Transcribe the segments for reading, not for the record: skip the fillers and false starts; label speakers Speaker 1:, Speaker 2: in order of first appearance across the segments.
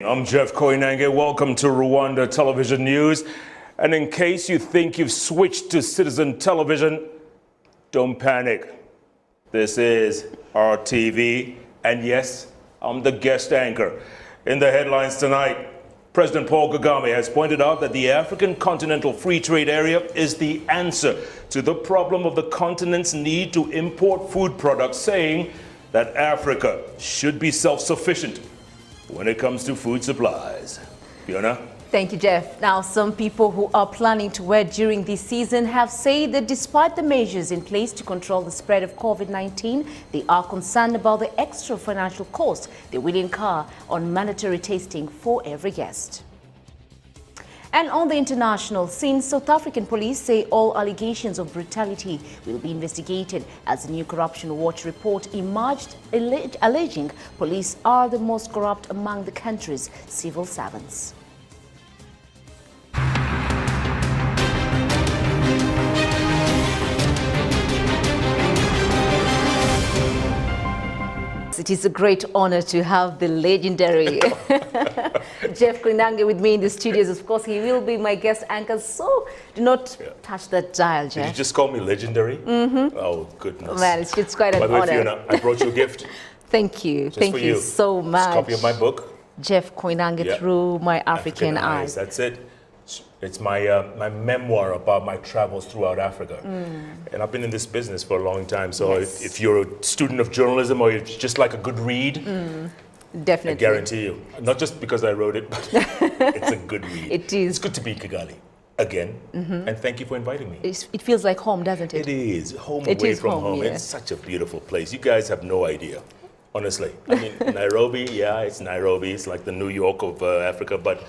Speaker 1: I'm Jeff Koinange. Welcome to Rwanda Television News. And in case you think you've switched to Citizen Television, don't panic. This is RTV, and yes, I'm the guest anchor. In the headlines tonight, President Paul Kagame has pointed out that the African Continental Free Trade Area is the answer to the problem of the continent's need to import food products, saying that Africa should be self-sufficient when it comes to food supplies. Fiona?
Speaker 2: Thank you, Jeff. Now, some people who are planning to wed during this season have said that despite the measures in place to control the spread of COVID-19, they are concerned about the extra financial cost they will incur on mandatory testing for every guest. And on the international scene, South African police say all allegations of brutality will be investigated as a new Corruption Watch report emerged alleging police are the most corrupt among the country's civil servants. It is a great honor to have the legendary Jeff Koinange with me in the studios. Of course, he will be my guest anchor, so do not touch that dial, Jeff.
Speaker 1: Did you just call me legendary? Oh, goodness.
Speaker 2: Man, it's quite an honor.
Speaker 1: By the way, Fiona, I brought you a gift.
Speaker 2: Thank you.
Speaker 1: Just
Speaker 2: Thank
Speaker 1: for
Speaker 2: you so much.
Speaker 1: It's a copy of my book.
Speaker 2: Jeff Koinange, Through My African Eyes.
Speaker 1: That's it. It's my my memoir about my travels throughout Africa. And I've been in this business for a long time, so
Speaker 2: Yes.
Speaker 1: if you're a student of journalism or you just like a good read,
Speaker 2: Definitely.
Speaker 1: I guarantee you, not just because I wrote it, but it's a good read.
Speaker 2: It is.
Speaker 1: It's good to be Kigali again, and thank you for inviting me.
Speaker 2: It feels like home, doesn't it?
Speaker 1: It is. Home
Speaker 2: It
Speaker 1: away
Speaker 2: is
Speaker 1: from
Speaker 2: home,
Speaker 1: home.
Speaker 2: yeah.
Speaker 1: It's such a beautiful place. You guys have no idea, honestly. I mean, Nairobi, yeah, it's Nairobi. It's like the New York of Africa, but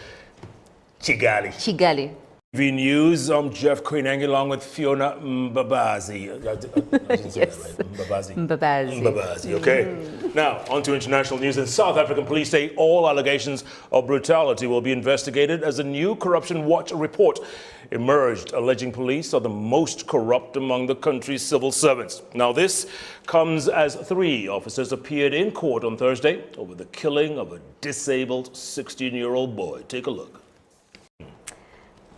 Speaker 1: Kigali.
Speaker 2: Kigali.
Speaker 1: TV News, I'm Jeff Koinange along with Fiona Mbabazi. I didn't say that right. Mbabazi.
Speaker 2: Mbabazi.
Speaker 1: Mbabazi, okay. Now, on to international news. And South African police say all allegations of brutality will be investigated as a new Corruption Watch report emerged, alleging police are the most corrupt among the country's civil servants. Now, this comes as 3 officers appeared in court on Thursday over the killing of a disabled 16-year-old boy. Take a look.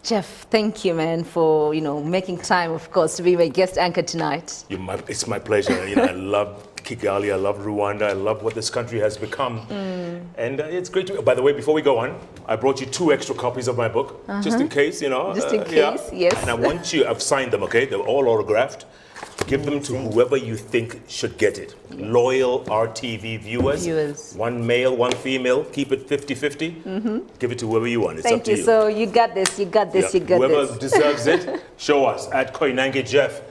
Speaker 2: Jeff, thank you, man, for making time, of course, to be my guest anchor tonight.
Speaker 1: It's my pleasure. I love Kigali, I love Rwanda, I love what this country has become, and it's great to. By the way, before we go on, I brought you 2 extra copies of my book, just in case,
Speaker 2: Just in case,
Speaker 1: yeah.
Speaker 2: yes.
Speaker 1: And I want you. I've signed them. Okay, they're all autographed. Give them to whoever you think should get it. Loyal RTV viewers. 1 male, 1 female. Keep it 50-50. Give it to whoever you want. It's
Speaker 2: Thank
Speaker 1: up to
Speaker 2: you.
Speaker 1: you.
Speaker 2: So you got this. You got this.
Speaker 1: Yeah.
Speaker 2: You got
Speaker 1: Whoever
Speaker 2: this.
Speaker 1: deserves it, show us at Koinange Jeff.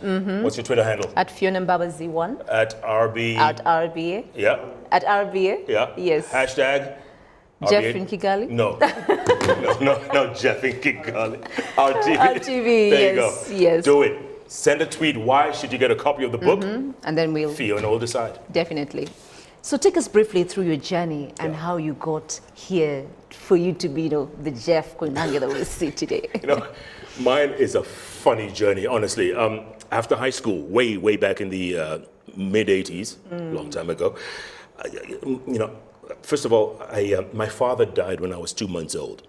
Speaker 1: What's your Twitter handle?
Speaker 2: At Fiona Mbabazi1.
Speaker 1: At RB.
Speaker 2: At RBA.
Speaker 1: Yeah.
Speaker 2: At RBA.
Speaker 1: Yeah.
Speaker 2: Yes.
Speaker 1: Hashtag.
Speaker 2: Jeff
Speaker 1: RBA.
Speaker 2: in Kigali.
Speaker 1: No. no, Jeff in Kigali. RTV.
Speaker 2: RTV.
Speaker 1: There you
Speaker 2: Yes.
Speaker 1: go.
Speaker 2: Yes.
Speaker 1: Do it. Send a tweet. Why should you get a copy of the book?
Speaker 2: And then we'll
Speaker 1: Fiona will decide.
Speaker 2: definitely. So take us briefly through your journey and how you got here for you to be, the Jeff Koinange that we see today.
Speaker 1: Mine is a funny journey, honestly. After high school, way back in the mid 80s, long time ago, first of all, my father died when I was 2 months old.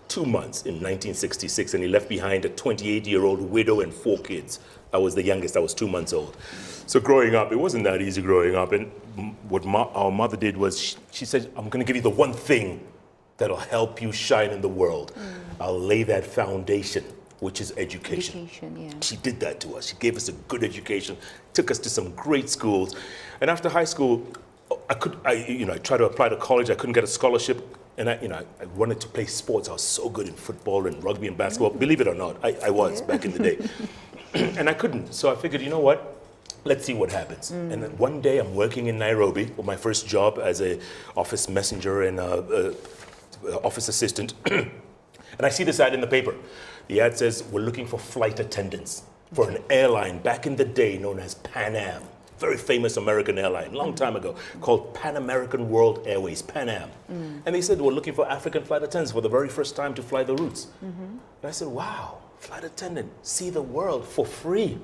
Speaker 1: 2 months in 1966, and he left behind a 28-year-old widow and 4 kids. I was the youngest. I was 2 months old. So growing up, it wasn't that easy growing up. And what our mother did was she said, I'm going to give you the one thing that'll help you shine in the world. I'll lay that foundation, which is education.
Speaker 2: Yeah.
Speaker 1: She did that to us. She gave us a good education, took us to some great schools. And after high school, I tried to apply to college. I couldn't get a scholarship. And I wanted to play sports. I was so good in football and rugby and basketball. Believe it or not, I was back in the day. And I couldn't. So I figured, you know what? Let's see what happens. And then one day I'm working in Nairobi with my first job as a office messenger and office assistant. And I see this ad in the paper. The ad says, we're looking for flight attendants for an airline back in the day known as Pan Am. Very famous American airline, long time ago, called Pan American World Airways, Pan Am. And they said, we're looking for African flight attendants for the very first time to fly the routes. And I said, wow, flight attendant, see the world for free.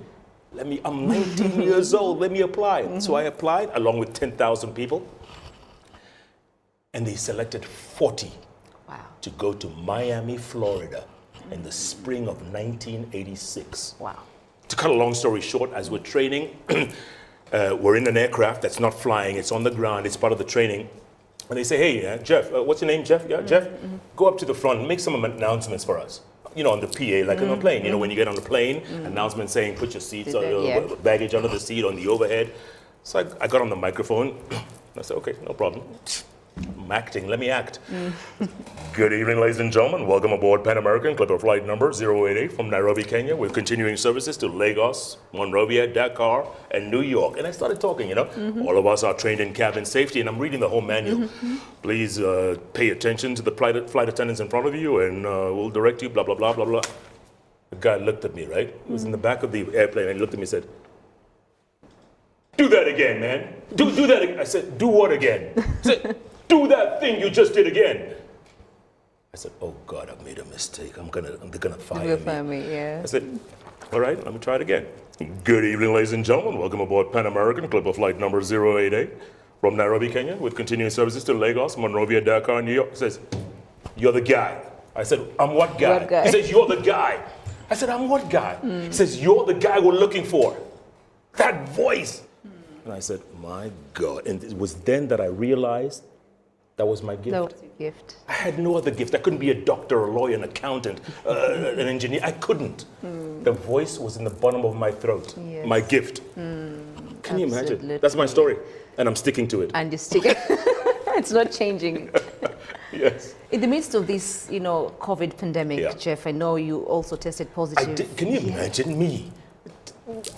Speaker 1: I'm 19 years old, let me apply. So I applied along with 10,000 people. And they selected 40
Speaker 2: Wow.
Speaker 1: to go to Miami, Florida in the spring of 1986.
Speaker 2: Wow.
Speaker 1: To cut a long story short, as we're training, we're in an aircraft that's not flying, it's on the ground, it's part of the training. And they say, hey, Jeff, what's your name, Jeff? Yeah, Jeff, go up to the front, make some announcements for us. You know, on the PA, like on a plane. You know, when you get on the plane, announcement saying, put your seats, or your baggage under the seat, on the overhead. So I got on the microphone. I said, okay, no problem. I'm acting, let me act. Good evening, ladies and gentlemen. Welcome aboard Pan American, Clipper flight number 088 from Nairobi, Kenya. We're continuing services to Lagos, Monrovia, Dakar, and New York. And I started talking, you know. All of us are trained in cabin safety, and I'm reading the whole manual. Please pay attention to the flight attendants in front of you, and we'll direct you, blah, blah, blah, blah, blah. The guy looked at me, right? He was in the back of the airplane, and he looked at me and said, do that again, man. Do that again. I said, do what again? He said, do that thing you just did again. I said, oh God, I've made a mistake. they're gonna fire me.
Speaker 2: Yeah.
Speaker 1: I said, all right, let me try it again. Good evening, ladies and gentlemen. Welcome aboard Pan American, Clipper flight number 088 from Nairobi, Kenya, with continuing services to Lagos, Monrovia, Dakar, New York. He says, you're the guy. I said, I'm what guy?
Speaker 2: What guy?
Speaker 1: He says, you're the guy. I said, I'm what guy? He says, you're the guy we're looking for. That voice. And I said, my God. And it was then that I realized that was my gift.
Speaker 2: That was your gift.
Speaker 1: I had no other gift. I couldn't be a doctor, a lawyer, an accountant, an engineer. I couldn't. The voice was in the bottom of my throat. Yes. My gift. Can you imagine? That's my story. And I'm sticking to it.
Speaker 2: And you stick it. It's not changing.
Speaker 1: Yes.
Speaker 2: In the midst of this, you know, COVID pandemic, Jeff, I know you also tested positive.
Speaker 1: I did. Can you imagine me?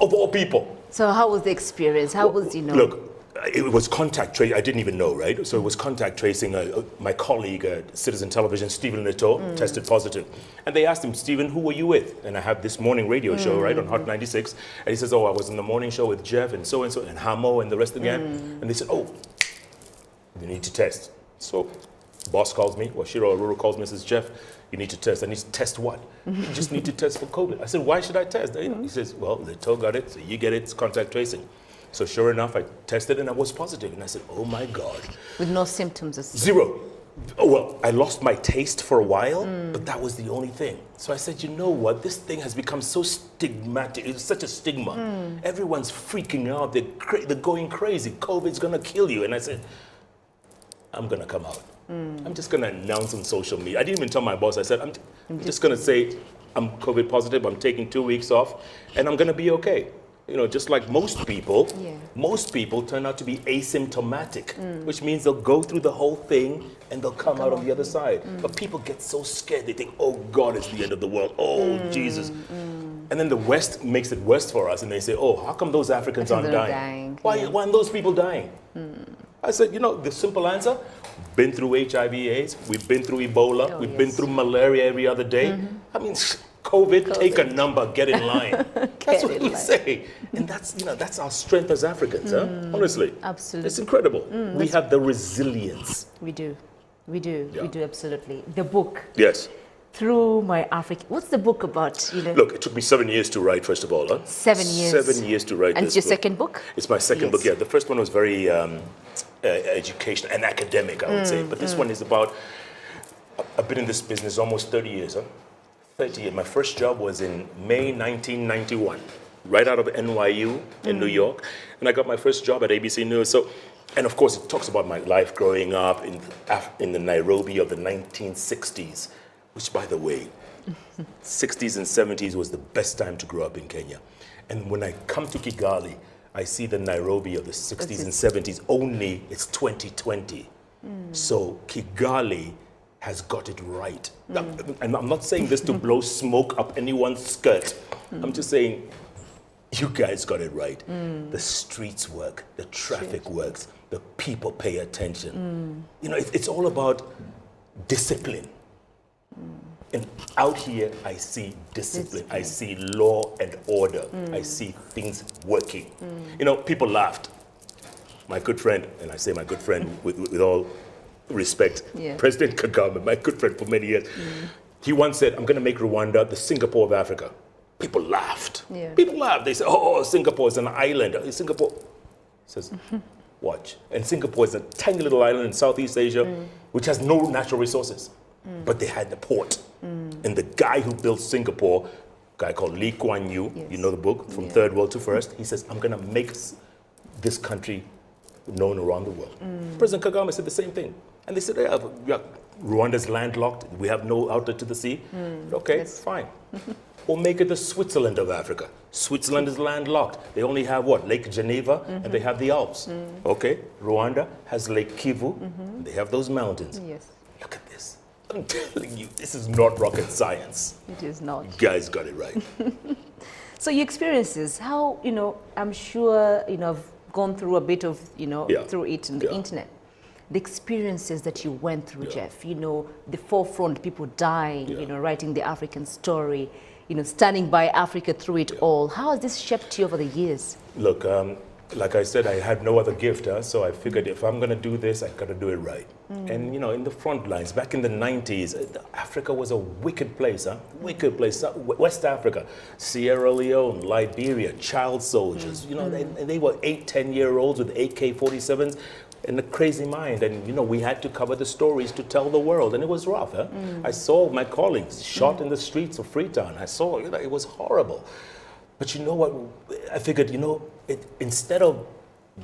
Speaker 1: Of all people.
Speaker 2: So how was the experience? How was, you know?
Speaker 1: Look, it was contact tracing. I didn't even know, right? So it was contact tracing. My colleague at Citizen Television, Stephen Leto, tested positive. And they asked him, Stephen, who were you with? And I have this morning radio show, right, on Hot 96. And he says, oh, I was in the morning show with Jeff and so, and Hamo and the rest of the gang. And they said, oh, you need to test. So boss calls me, Shiro Aruru calls me and says, Jeff, you need to test. I need to test what? You just need to test for COVID. I said, why should I test? He says, well, Leto got it, so you get it, it's contact tracing. So sure enough, I tested and I was positive. And I said, oh my God.
Speaker 2: With no symptoms?
Speaker 1: Zero. Oh, well, I lost my taste for a while, but that was the only thing. So I said, you know what? This thing has become so stigmatic. It's such a stigma. Everyone's freaking out. They're going crazy. COVID's going to kill you. And I said, I'm going to come out. I'm just going to announce on social media. I didn't even tell my boss. I said, I'm just going to say I'm COVID positive. I'm taking 2 weeks off, and I'm going to be okay. You know, just like most people turn out to be asymptomatic, which means they'll go through the whole thing and they'll come out on the other side. But people get so scared. They think, oh, God, it's the end of the world. Oh, Jesus. And then the West makes it worse for us, and they say, oh, how come those Africans aren't dying? Why aren't those people dying? I said, you know, the simple answer, been through HIV/AIDS, we've been through Ebola, we've been through malaria every other day. I mean, COVID, take a number, get in line. That's what we say. And that's, you know, that's our strength as Africans, huh? Honestly.
Speaker 2: Absolutely.
Speaker 1: It's incredible. We have the resilience.
Speaker 2: We do. We do. Yeah. We do, absolutely. The book.
Speaker 1: Yes.
Speaker 2: Through My Africa. What's the book about? You know?
Speaker 1: Look, it took me 7 years to write, first of all. Huh?
Speaker 2: 7 years.
Speaker 1: 7 years to write
Speaker 2: and
Speaker 1: this
Speaker 2: it's your
Speaker 1: book.
Speaker 2: second book?
Speaker 1: It's my second book, yeah. The first one was very educational and academic, I would say. But this one is about, I've been in this business almost 30 years, huh? 30 years. My first job was in May 1991, right out of NYU in New York. And I got my first job at ABC News. So, and of course, it talks about my life growing up in the Nairobi of the 1960s, which, by the way, 60s and 70s was the best time to grow up in Kenya. And when I come to Kigali, I see the Nairobi of the 60s and 70s, only it's 2020. So Kigali has got it right. And I'm not saying this to blow smoke up anyone's skirt. I'm just saying, you guys got it right. The streets work, the traffic works, the people pay attention. You know, it's all about discipline. And out here, I see discipline. I see law and order. I see things working. You know, people laughed. My good friend, and I say my good friend with all respect, President Kagame, my good friend for many years, he once said, I'm going to make Rwanda the Singapore of Africa. People laughed. People laughed. They said, oh, Singapore is an island. Singapore. He says, Watch. And Singapore is a tiny little island in Southeast Asia, which has no natural resources. But they had the port. And the guy who built Singapore, a guy called Lee Kuan Yew, you know the book, From Third World to First, he says, I'm going to make this country known around the world. President Kagame said the same thing. And they said, yeah, Rwanda's landlocked. We have no outlet to the sea. Okay, fine. We'll make it the Switzerland of Africa. Switzerland is landlocked. They only have what? Lake Geneva, and they have the Alps. Okay, Rwanda has Lake Kivu, and they have those mountains.
Speaker 2: Yes.
Speaker 1: Look at this. I'm telling you, this is not rocket science.
Speaker 2: It is not.
Speaker 1: You guys got it right.
Speaker 2: So your experiences, how, I'm sure, I've gone through a bit of, through it on the internet. The experiences that you went through, Jeff, the forefront, people dying, writing the African story, standing by Africa through it all. How has this shaped you over the years?
Speaker 1: Look, like I said, I had no other gift, so I figured if I'm going to do this, I got to do it right. And, in the front lines, back in the 90s, Africa was a wicked place, Wicked place. West Africa, Sierra Leone, Liberia, child soldiers, and they were 8, 10-year-olds with AK-47s and a crazy mind. And, we had to cover the stories to tell the world. And it was rough, I saw my colleagues shot in the streets of Freetown. I saw, it was horrible. But you know what? I figured, instead of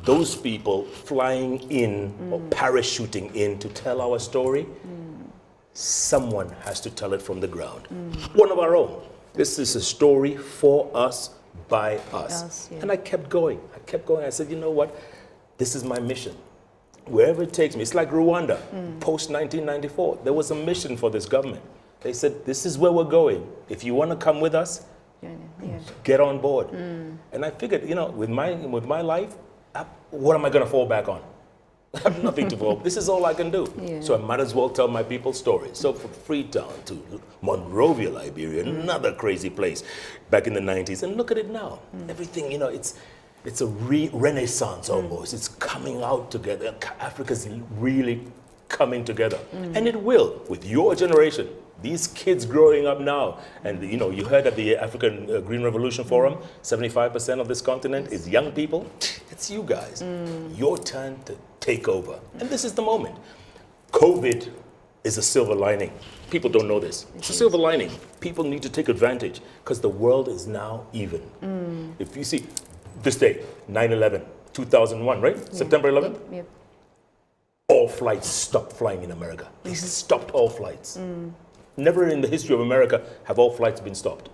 Speaker 1: those people flying in or parachuting in to tell our story, someone has to tell it from the ground. One of our own. This is a story for us, by us. And I kept going. I said, you know what? This is my mission. Wherever it takes me. It's like Rwanda, post-1994. There was a mission for this government. They said, this is where we're going. If you want to come with us, get on board. And I figured, with my life, what am I going to fall back on? I have nothing to fall. This is all I can do. So I might as well tell my people stories. So from Freetown to Monrovia, Liberia, another crazy place back in the 90s. And look at it now. Everything, it's a renaissance almost. It's coming out together. Africa's really coming together. And it will, with your generation. These kids growing up now, and you heard at the African Green Revolution Forum, 75% of this continent is young people. It's you guys. Your turn to take over. And this is the moment. COVID is a silver lining. People don't know this. It's a silver lining. People need to take advantage because the world is now even. If you see this day, 9/11, 2001, right? September 11th?
Speaker 2: Yep.
Speaker 1: All flights stopped flying in America. They stopped all flights. Never in the history of America have all flights been stopped.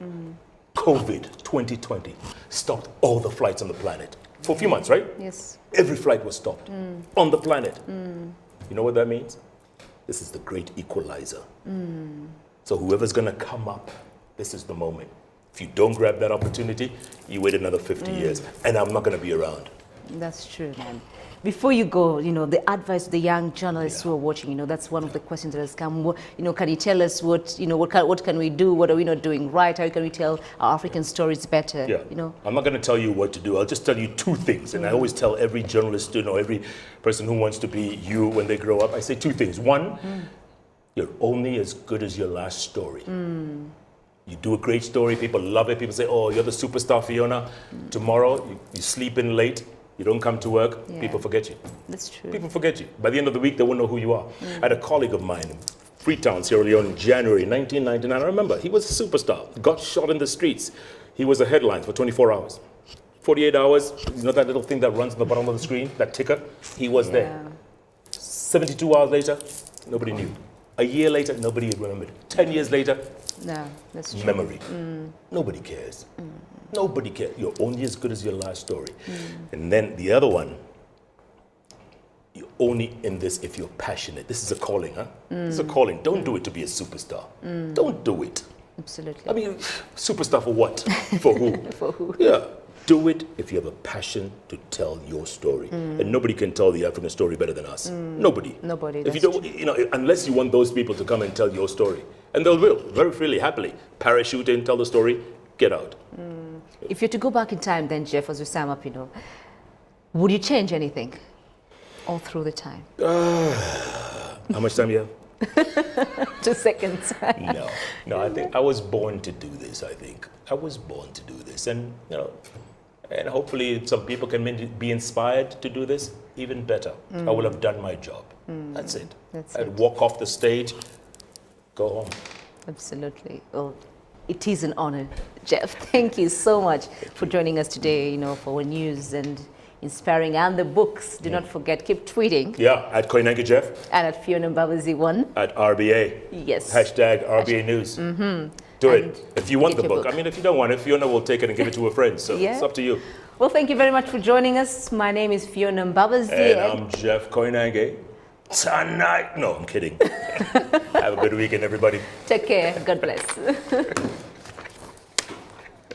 Speaker 1: COVID 2020 stopped all the flights on the planet. For a few months, right?
Speaker 2: Yes.
Speaker 1: Every flight was stopped on the planet. You know what that means? This is the great equalizer. So whoever's going to come up, this is the moment. If you don't grab that opportunity, you wait another 50 years. And I'm not going to be around.
Speaker 2: That's true, man. Before you go, the advice to the young journalists who are watching, that's one of the questions that has come. Can you tell us what can we do? What are we not doing right? How can we tell our African stories better?
Speaker 1: Yeah. I'm not going to tell you what to do. I'll just tell you two things. And I always tell every journalist, every person who wants to be you when they grow up, I say two things. One, you're only as good as your last story. You do a great story, people love it. People say, oh, you're the superstar, Fiona. Tomorrow, you sleep in late. You don't come to work, people forget you.
Speaker 2: That's true.
Speaker 1: People forget you. By the end of the week, they won't know who you are. I had a colleague of mine in Freetown, Sierra Leone, in January 1999. I remember, he was a superstar. Got shot in the streets. He was a headline for 24 hours. 48 hours, that little thing that runs on the bottom of the screen, that ticker? He was there. 72 hours later, nobody knew. A year later, nobody remembered. 10 years later,
Speaker 2: no, that's true.
Speaker 1: Memory. Nobody cares. Nobody cares. You're only as good as your last story. And then the other one, you're only in this if you're passionate. This is a calling, This is a calling. Don't do it to be a superstar. Don't do it.
Speaker 2: Absolutely.
Speaker 1: I mean, superstar for what? For who?
Speaker 2: For who?
Speaker 1: Yeah. Do it if you have a passion to tell your story. And nobody can tell the African story better than us. Nobody.
Speaker 2: Nobody.
Speaker 1: If you don't, unless you want those people to come and tell your story. And they will, very freely, happily. Parachute in, tell the story, get out.
Speaker 2: If you're to go back in time then, Jeff, as we sum up, would you change anything all through the time?
Speaker 1: How much time you have?
Speaker 2: 2 seconds.
Speaker 1: No, I think I was born to do this, I was born to do this. And, And hopefully some people can be inspired to do this even better. I will have done my job. That's it. I'd walk off the stage, go home.
Speaker 2: Absolutely. Well, it is an honor, Jeff. Thank you so much for joining us today, for our news and inspiring and the books. Do not forget, keep tweeting.
Speaker 1: Yeah, at koinange Jeff.
Speaker 2: And at Fiona Mbabazi1.
Speaker 1: At RBA.
Speaker 2: Yes.
Speaker 1: Hashtag RBA News. Do it. If you want the book. I mean, if you don't want it, Fiona will take it and give it to her friends. So it's up to you.
Speaker 2: Well, thank you very much for joining us. My name is Fiona Mbabazi.
Speaker 1: And I'm Jeff Koinange. Tonight. No, I'm kidding. Have a good weekend, everybody.
Speaker 2: Take care. God bless.